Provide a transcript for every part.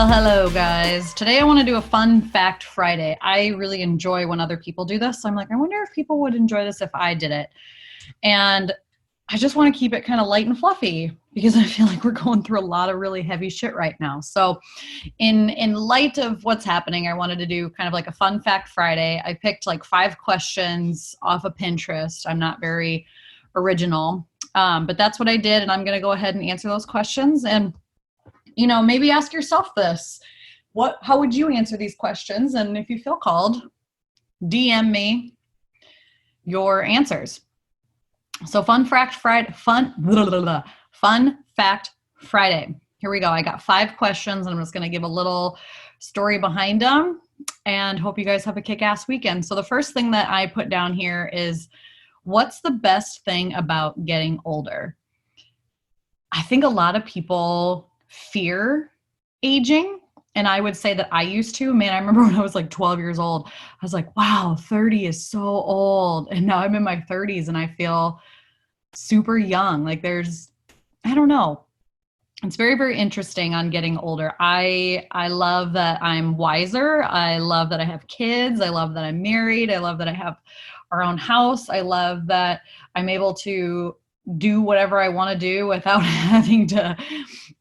Well, hello guys. Today I want to do a fun fact Friday. I really enjoy when other people do this. So I'm like, I wonder if people would enjoy this if I did it. And I just want to keep it kind of light and fluffy because I feel like we're going through a lot of really heavy shit right now. So in light of what's happening, I wanted to do kind of like a fun fact Friday. I picked like 5 questions off of Pinterest. I'm not very original, but that's what I did. And I'm going to go ahead and answer those questions. And maybe ask yourself this. How would you answer these questions? And if you feel called, DM me your answers. So fun fact Friday. Here we go. I got 5 questions and I'm just going to give a little story behind them and hope you guys have a kick-ass weekend. So the first thing that I put down here is, what's the best thing about getting older? I think a lot of people fear aging. And I would say that I used to. Man, I remember when I was like 12 years old, I was like, wow, 30 is so old. And now I'm in my 30s and I feel super young. Like I don't know. It's very, very interesting on getting older. I love that I'm wiser. I love that I have kids. I love that I'm married. I love that I have our own house. I love that I'm able to do whatever I want to do without having to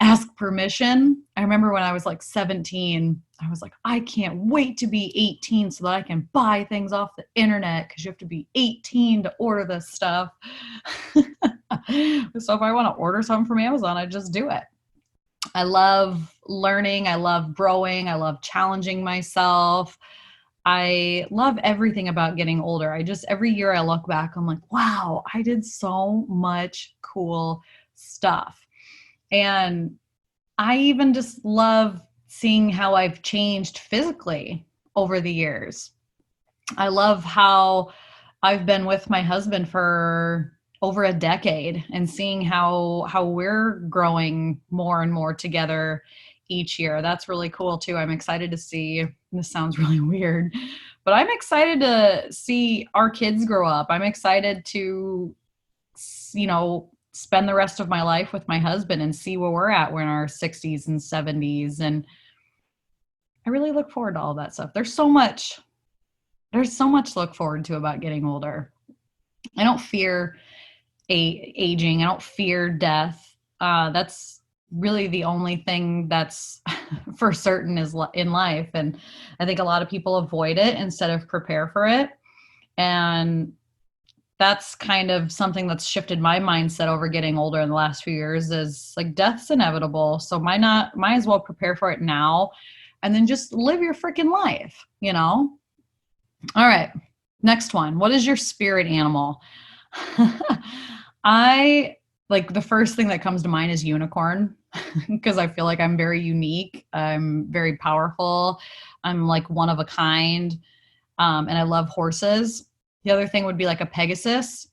ask permission. I remember when I was like 17, I was like, I can't wait to be 18 so that I can buy things off the internet, because you have to be 18 to order this stuff. So if I want to order something from Amazon, I just do it. I love learning. I love growing. I love challenging myself. I love everything about getting older. Every year I look back, I'm like, wow, I did so much cool stuff. And I even just love seeing how I've changed physically over the years. I love how I've been with my husband for over a decade and seeing how we're growing more and more together each year. That's really cool too. I'm excited to see, this sounds really weird, but I'm excited to see our kids grow up. I'm excited to, spend the rest of my life with my husband and see where we're at. We're in our 60s and 70s. And I really look forward to all that stuff. There's so much to look forward to about getting older. I don't fear aging. I don't fear death. That's really the only thing that's for certain is in life. And I think a lot of people avoid it instead of prepare for it. And that's kind of something that's shifted my mindset over getting older in the last few years, is like, death's inevitable. So might as well prepare for it now and then just live your freaking life, All right. Next one. What is your spirit animal? The first thing that comes to mind is unicorn, because I feel like I'm very unique. I'm very powerful. I'm like one of a kind. And I love horses. The other thing would be like a Pegasus,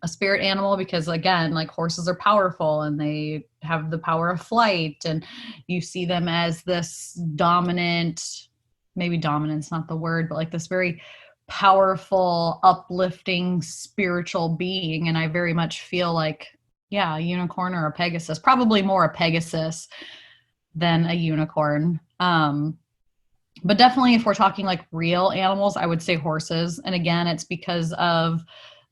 a spirit animal, because again, like, horses are powerful and they have the power of flight, and you see them as this dominant, maybe dominant's not the word, but like this very powerful, uplifting, spiritual being. And I very much feel like, yeah, a unicorn or a Pegasus, probably more a Pegasus than a unicorn. But definitely if we're talking like real animals, I would say horses. And again, it's because of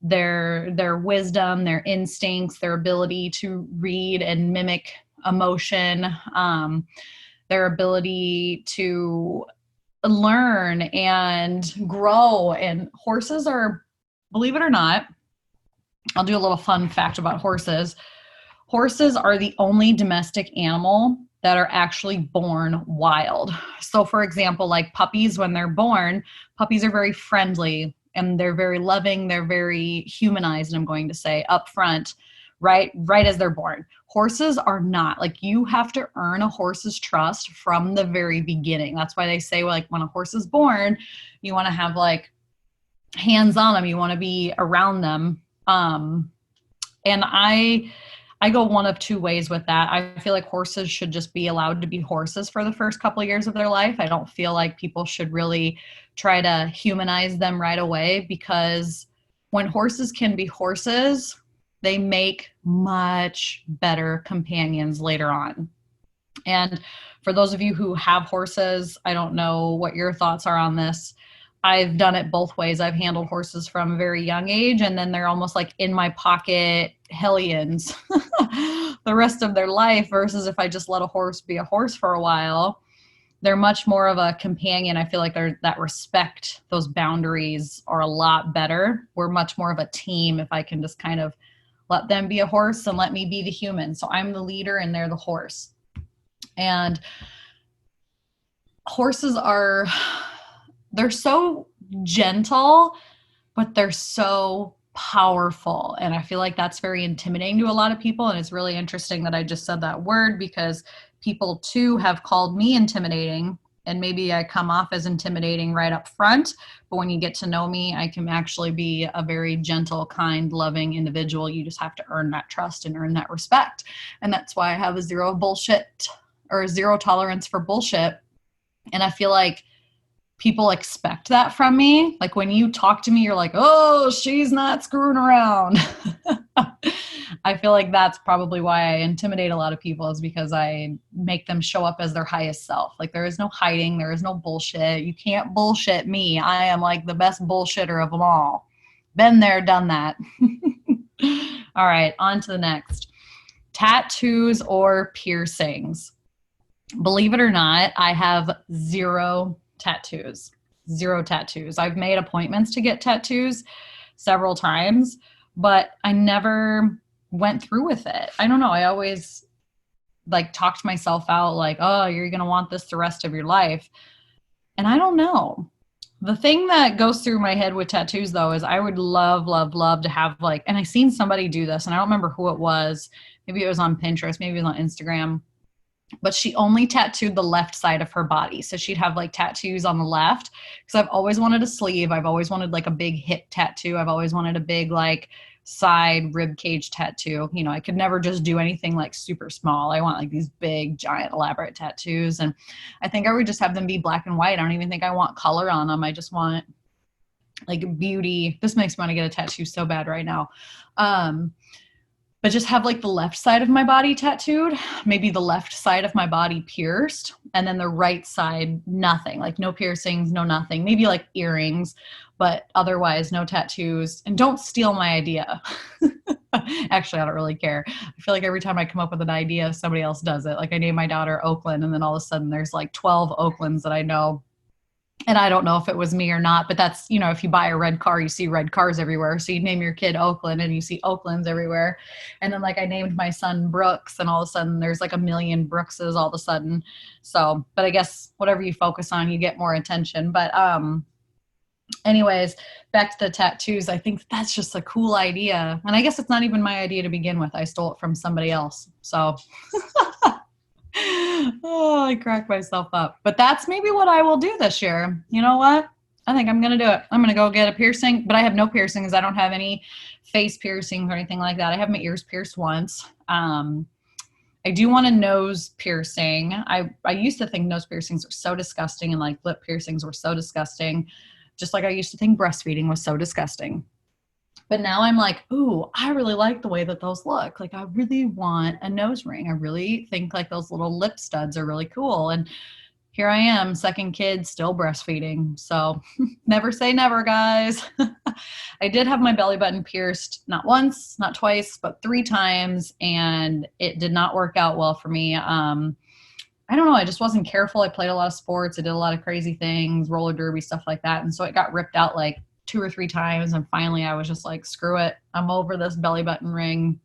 their wisdom, their instincts, their ability to read and mimic emotion, their ability to learn and grow. And horses are, believe it or not, I'll do a little fun fact about horses. Horses are the only domestic animal that are actually born wild. So for example, like puppies, when they're born, puppies are very friendly and they're very loving. They're very humanized, I'm going to say, up front, right as they're born. Horses are not. Like, you have to earn a horse's trust from the very beginning. That's why they say, like, when a horse is born, you want to have like hands on them. You want to be around them. And I go one of 2 ways with that. I feel like horses should just be allowed to be horses for the first couple of years of their life. I don't feel like people should really try to humanize them right away, because when horses can be horses, they make much better companions later on. And for those of you who have horses, I don't know what your thoughts are on this. I've done it both ways. I've handled horses from a very young age, and then they're almost like in my pocket hellions the rest of their life, versus if I just let a horse be a horse for a while, they're much more of a companion. I feel like that respect, those boundaries are a lot better. We're much more of a team if I can just kind of let them be a horse and let me be the human. So I'm the leader and they're the horse. And horses they're so gentle, but they're so powerful. And I feel like that's very intimidating to a lot of people. And it's really interesting that I just said that word, because people too have called me intimidating. And maybe I come off as intimidating right up front, but when you get to know me, I can actually be a very gentle, kind, loving individual. You just have to earn that trust and earn that respect. And that's why I have a zero tolerance for bullshit. And I feel like people expect that from me. Like when you talk to me, you're like, oh, she's not screwing around. I feel like that's probably why I intimidate a lot of people, is because I make them show up as their highest self. Like there is no hiding. There is no bullshit. You can't bullshit me. I am like the best bullshitter of them all. Been there, done that. All right, on to the next. Tattoos or piercings. Believe it or not, I have zero tattoos. I've made appointments to get tattoos several times, but I never went through with it. I don't know. I always like talked myself out like, oh, you're going to want this the rest of your life. And I don't know. The thing that goes through my head with tattoos though is I would love, love, love to have like, and I seen somebody do this and I don't remember who it was. Maybe it was on Pinterest, maybe it was on Instagram, but she only tattooed the left side of her body. So she'd have like tattoos on the left, because I've always wanted a sleeve. I've always wanted like a big hip tattoo. I've always wanted a big like side rib cage tattoo. You know, I could never just do anything like super small. I want like these big, giant, elaborate tattoos. And I think I would just have them be black and white. I don't even think I want color on them. I just want like beauty. This makes me want to get a tattoo so bad right now. But just have like the left side of my body tattooed, maybe the left side of my body pierced, and then the right side, nothing, like no piercings, no nothing, maybe like earrings, but otherwise no tattoos. And don't steal my idea. Actually, I don't really care. I feel like every time I come up with an idea, somebody else does it. Like I named my daughter Oakland, and then all of a sudden there's like 12 Oaklands that I know. And I don't know if it was me or not, but that's, you know, if you buy a red car, you see red cars everywhere. So you name your kid Oakland and you see Oaklands everywhere. And then like I named my son Brooks, and all of a sudden there's like a million Brookses all of a sudden. So, but I guess whatever you focus on, you get more attention. But anyways, back to the tattoos. I think that's just a cool idea. And I guess it's not even my idea to begin with. I stole it from somebody else. So oh, I crack myself up. But that's maybe what I will do this year. You know what? I think I'm going to do it. I'm going to go get a piercing, but I have no piercings. I don't have any face piercings or anything like that. I have my ears pierced once. I do want a nose piercing. I used to think nose piercings were so disgusting, and like lip piercings were so disgusting. Just like I used to think breastfeeding was so disgusting. But now I'm like, ooh, I really like the way that those look. Like I really want a nose ring. I really think like those little lip studs are really cool. And here I am, second kid, still breastfeeding. So never say never, guys. I did have my belly button pierced, not once, not twice, but 3 times. And it did not work out well for me. I don't know. I just wasn't careful. I played a lot of sports. I did a lot of crazy things, roller derby, stuff like that. And so it got ripped out like 2 or 3 times. And finally I was just like, screw it. I'm over this belly button ring.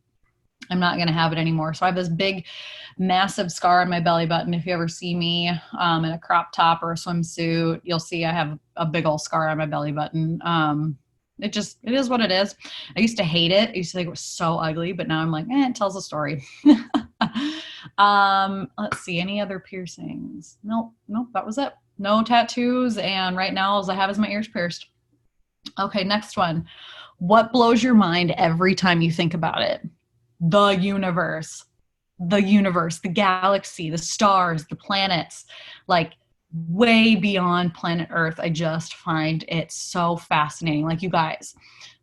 I'm not going to have it anymore. So I have this big, massive scar on my belly button. If you ever see me in a crop top or a swimsuit, you'll see I have a big old scar on my belly button. It is what it is. I used to hate it. I used to think it was so ugly, but now I'm like, it tells a story. Let's see, any other piercings? Nope, that was it. No tattoos. And right now all I have is my ears pierced. Okay, next one. What blows your mind every time you think about it? The universe, the galaxy, the stars, the planets, like way beyond planet Earth. I just find it so fascinating. Like you guys,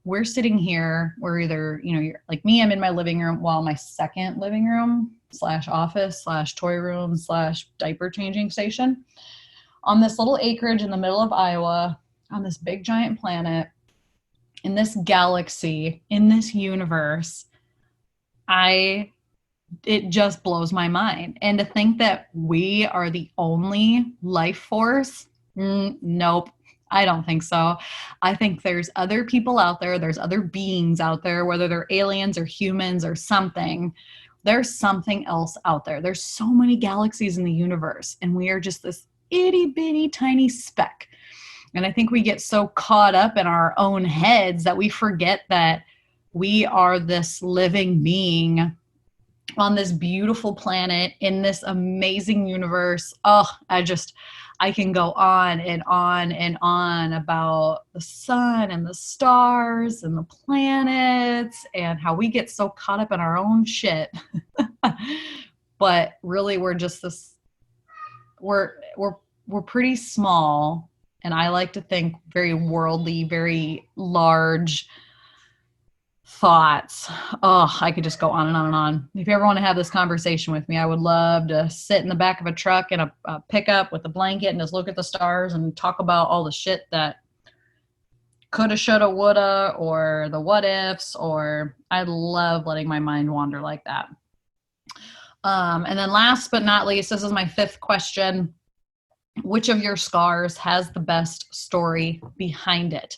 we're sitting here, we're either, you're like me, I'm in my living room, well, my second living room slash office slash toy room slash diaper changing station on this little acreage in the middle of Iowa on this big giant planet in this galaxy, in this universe. It just blows my mind. And to think that we are the only life force, nope, I don't think so. I think there's other people out there, there's other beings out there, whether they're aliens or humans or something. There's something else out there. There's so many galaxies in the universe, and we are just this itty bitty tiny speck. And I think we get so caught up in our own heads that we forget that we are this living being on this beautiful planet in this amazing universe. Oh, I can go on and on and on about the sun and the stars and the planets and how we get so caught up in our own shit. But really we're just we're pretty small, and I like to think very worldly, very large thoughts. Oh, I could just go on and on and on. If you ever want to have this conversation with me, I would love to sit in the back of a truck in a pickup with a blanket and just look at the stars and talk about all the shit that coulda, shoulda, woulda, or the what ifs, or I love letting my mind wander like that. And then last but not least, this is my fifth question. Which of your scars has the best story behind it?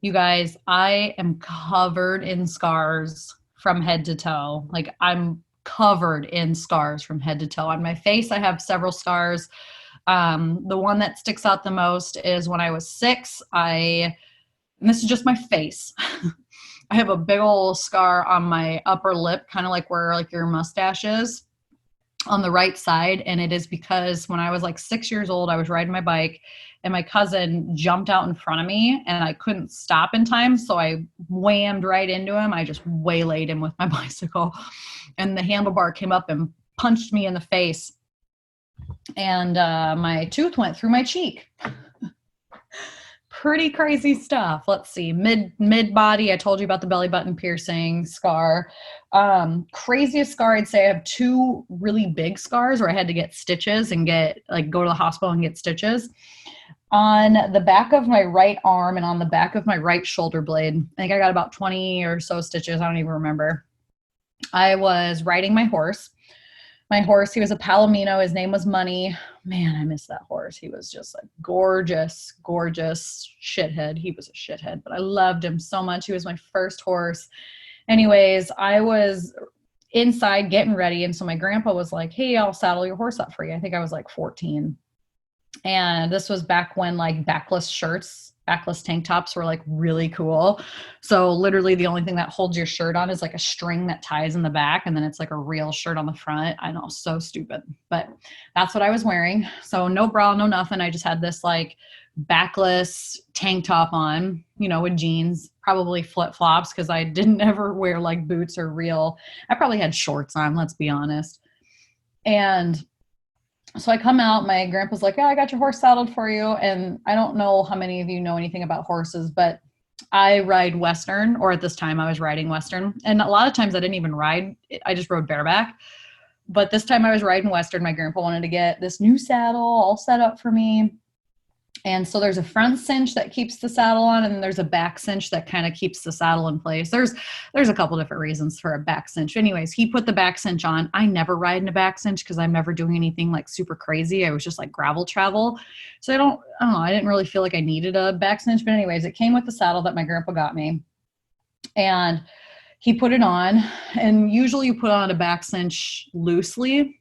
You guys, I am covered in scars from head to toe. Like, I'm covered in scars from head to toe. On my face, I have several scars. The one that sticks out the most is when I was 6. And this is just my face. I have a big old scar on my upper lip, kind of like where like your mustache is, on the right side. And it is because when I was like 6 years old, I was riding my bike and my cousin jumped out in front of me and I couldn't stop in time. So I whammed right into him. I just waylaid him with my bicycle, and the handlebar came up and punched me in the face. And my tooth went through my cheek. Pretty crazy stuff. Let's see. Mid body. I told you about the belly button piercing scar. Craziest scar, I'd say I have 2 really big scars where I had to get stitches and go to the hospital and get stitches. On the back of my right arm and on the back of my right shoulder blade. I think I got about 20 or so stitches. I don't even remember. I was riding my horse. My horse, he was a Palomino. His name was Money. Man, I miss that horse. He was just a gorgeous, gorgeous shithead. He was a shithead, but I loved him so much. He was my first horse. Anyways, I was inside getting ready. And so my grandpa was like, hey, I'll saddle your horse up for you. I think I was like 14. And this was back when like backless tank tops were like really cool. So literally the only thing that holds your shirt on is like a string that ties in the back, and then it's like a real shirt on the front. I know, so stupid, but that's what I was wearing. So no bra, no nothing. I just had this like backless tank top on, with jeans, probably flip flops, because I didn't ever wear like boots or I probably had shorts on, let's be honest. And so I come out, my grandpa's like, yeah, I got your horse saddled for you. And I don't know how many of you know anything about horses, but I ride Western, or at this time I was riding Western. And a lot of times I didn't even ride. I just rode bareback. But this time I was riding Western. My grandpa wanted to get this new saddle all set up for me. And so there's a front cinch that keeps the saddle on, and there's a back cinch that kind of keeps the saddle in place. There's a couple different reasons for a back cinch. Anyways, he put the back cinch on. I never ride in a back cinch because I'm never doing anything like super crazy. I was just like gravel travel. So I don't know. I didn't really feel like I needed a back cinch. But anyways, it came with the saddle that my grandpa got me. And he put it on. And usually you put on a back cinch loosely.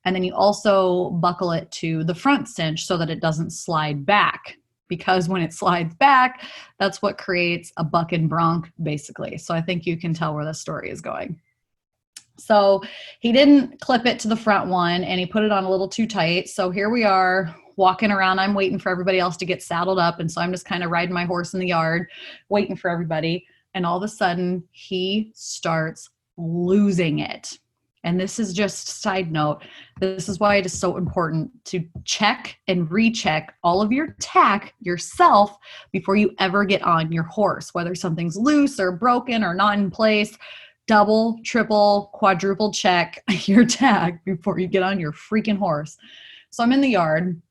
And then you also buckle it to the front cinch so that it doesn't slide back, because when it slides back, that's what creates a buck and bronc, basically. So I think you can tell where the story is going. So he didn't clip it to the front one, and he put it on a little too tight. So here we are walking around. I'm waiting for everybody else to get saddled up. And so I'm just kind of riding my horse in the yard, waiting for everybody. And all of a sudden he starts losing it. And this is just side note. This is why it is so important to check and recheck all of your tack yourself before you ever get on your horse, whether something's loose or broken or not in place. Double, triple, quadruple check your tack before you get on your freaking horse. So I'm in the yard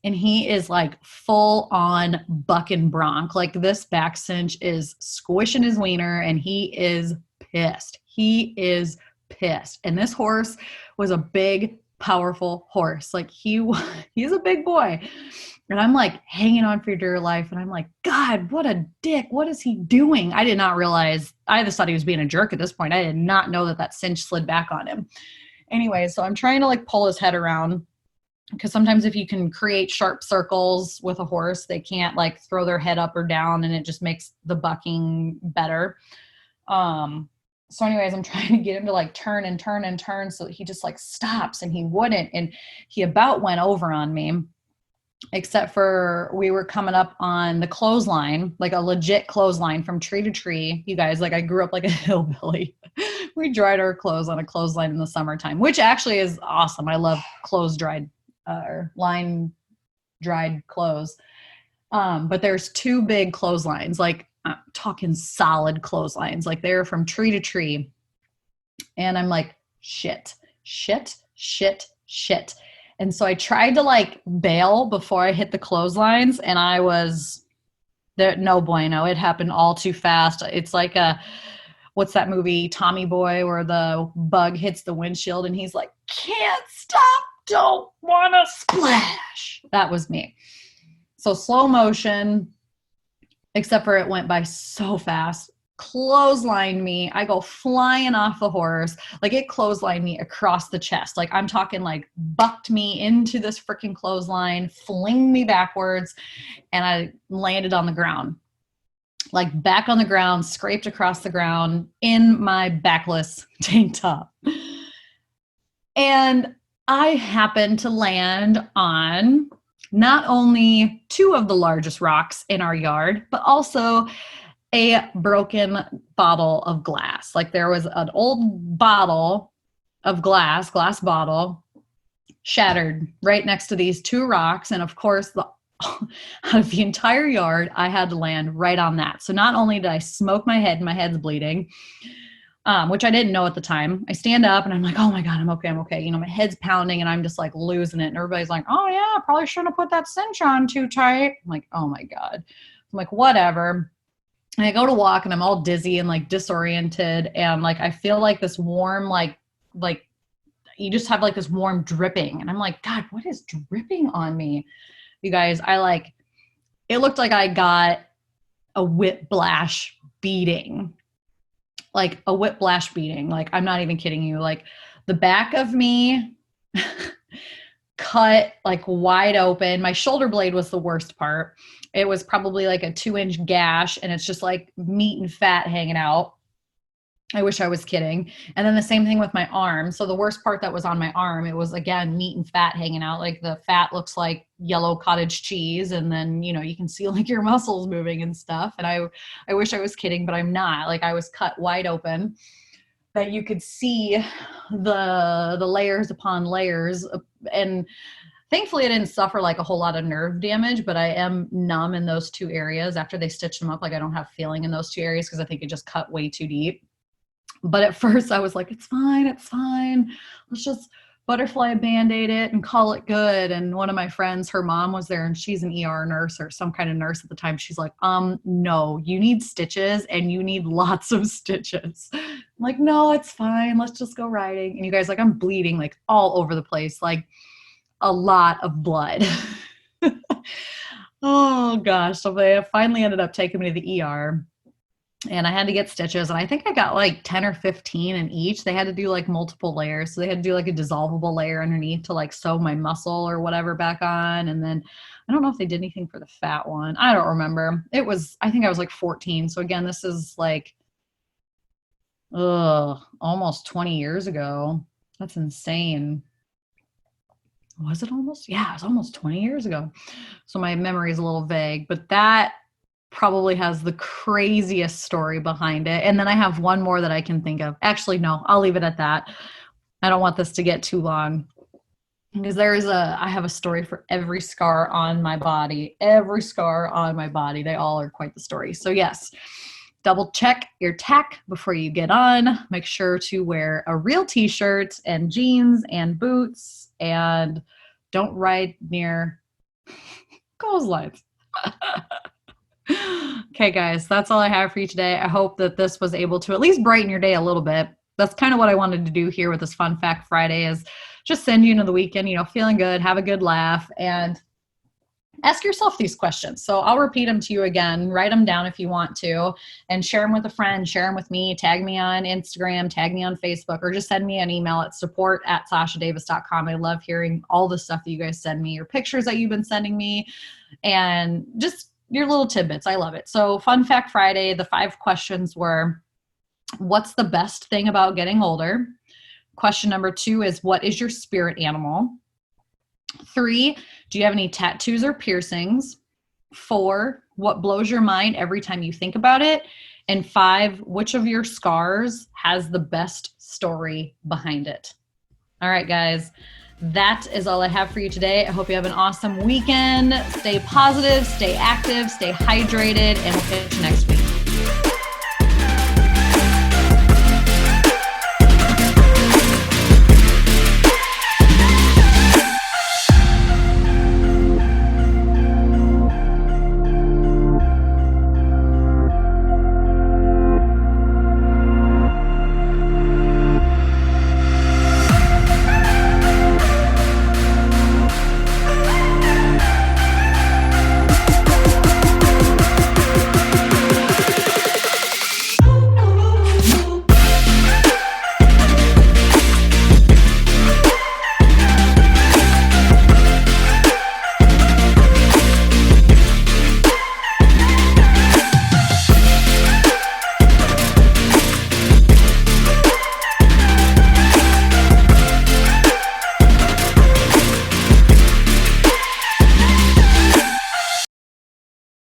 and he is like full on buck and bronc. Like this back cinch is squishing his wiener and he is pissed. He is pissed. And this horse was a big, powerful horse. Like he's a big boy. And I'm like hanging on for dear life. And I'm like, God, what a dick. What is he doing? I did not realize. I just thought he was being a jerk at this point. I did not know that cinch slid back on him. Anyway, so I'm trying to like pull his head around, because sometimes if you can create sharp circles with a horse, they can't like throw their head up or down, and it just makes the bucking better. So anyways, I'm trying to get him to like turn and turn and turn so that he just like stops, and he wouldn't. And he about went over on me, except for we were coming up on the clothesline, like a legit clothesline from tree to tree. You guys, like I grew up like a hillbilly. We dried our clothes on a clothesline in the summertime, which actually is awesome. I love line dried clothes. But there's two big clotheslines, like I'm talking solid clotheslines, like they're from tree to tree. And I'm like, shit. And so I tried to like bail before I hit the clotheslines, and I was there. No bueno. It happened all too fast. It's like what's that movie, Tommy Boy, where the bug hits the windshield and he's like, can't stop, don't want to splash. That was me. So slow motion, except for it went by so fast. Clotheslined me. I go flying off the horse. Like it clotheslined me across the chest. Like I'm talking like bucked me into this freaking clothesline, fling me backwards, and I landed on the ground. Like back on the ground, scraped across the ground in my backless tank top. And I happened to land on not only two of the largest rocks in our yard, but also a broken bottle of glass. Like there was an old bottle of glass bottle, shattered right next to these two rocks. And of course, out of the entire yard, I had to land right on that. So not only did I smoke my head and my head's bleeding, which I didn't know at the time. I stand up and I'm like, oh my God, I'm okay. You know, my head's pounding and I'm just like losing it. And everybody's like, oh yeah, probably shouldn't have put that cinch on too tight. I'm like, oh my God. I'm like, whatever. And I go to walk and I'm all dizzy and like disoriented. And like, I feel like this warm, like you just have like this warm dripping. And I'm like, God, what is dripping on me? You guys, it looked like I got a whiplash beating. Like a whiplash beating. Like, I'm not even kidding you. Like the back of me cut like wide open. My shoulder blade was the worst part. It was probably like a 2-inch gash, and it's just like meat and fat hanging out. I wish I was kidding. And then the same thing with my arm. So the worst part that was on my arm, it was again, meat and fat hanging out. Like the fat looks like yellow cottage cheese. And then, you know, you can see like your muscles moving and stuff. And I wish I was kidding, but I'm not. Like I was cut wide open that you could see the layers upon layers. And thankfully I didn't suffer like a whole lot of nerve damage, but I am numb in those two areas after they stitched them up. Like I don't have feeling in those two areas because I think it just cut way too deep. But at first I was like, it's fine. Let's just butterfly Band-Aid it and call it good. And one of my friends, her mom was there and she's an ER nurse or some kind of nurse at the time. She's like, no, you need stitches and you need lots of stitches. I'm like, no, it's fine. Let's just go riding. And you guys, like, I'm bleeding like all over the place, like a lot of blood. Oh gosh. So they finally ended up taking me to the ER. And I had to get stitches, and I think I got like 10 or 15 in each. They had to do like multiple layers. So they had to do like a dissolvable layer underneath to like sew my muscle or whatever back on. And then I don't know if they did anything for the fat one. I don't remember. I think I was like 14. So again, this is like, almost 20 years ago. That's insane. Was it almost? Yeah, it was almost 20 years ago. So my memory is a little vague, but that probably has the craziest story behind it. And then I have one more that I can think of. Actually, no, I'll leave it at that. I don't want this to get too long because I have a story for every scar on my body. Every scar on my body. They all are quite the story. So yes, double check your tech before you get on. Make sure to wear a real t-shirt and jeans and boots, and don't ride near clotheslines. Okay, guys, that's all I have for you today. I hope that this was able to at least brighten your day a little bit. That's kind of what I wanted to do here with this Fun Fact Friday, is just send you into the weekend, feeling good, have a good laugh, and ask yourself these questions. So I'll repeat them to you again. Write them down if you want to, and share them with a friend, share them with me, tag me on Instagram, tag me on Facebook, or just send me an email at support@sashadavis.com. I love hearing all the stuff that you guys send me, your pictures that you've been sending me, and just your little tidbits. I love it. So Fun Fact Friday, the 5 questions were, what's the best thing about getting older? Question number 2 is, what is your spirit animal? 3, do you have any tattoos or piercings? 4, what blows your mind every time you think about it? And 5, which of your scars has the best story behind it? All right, guys, that is all I have for you today. I hope you have an awesome weekend. Stay positive, stay active, stay hydrated, and we'll catch you next week.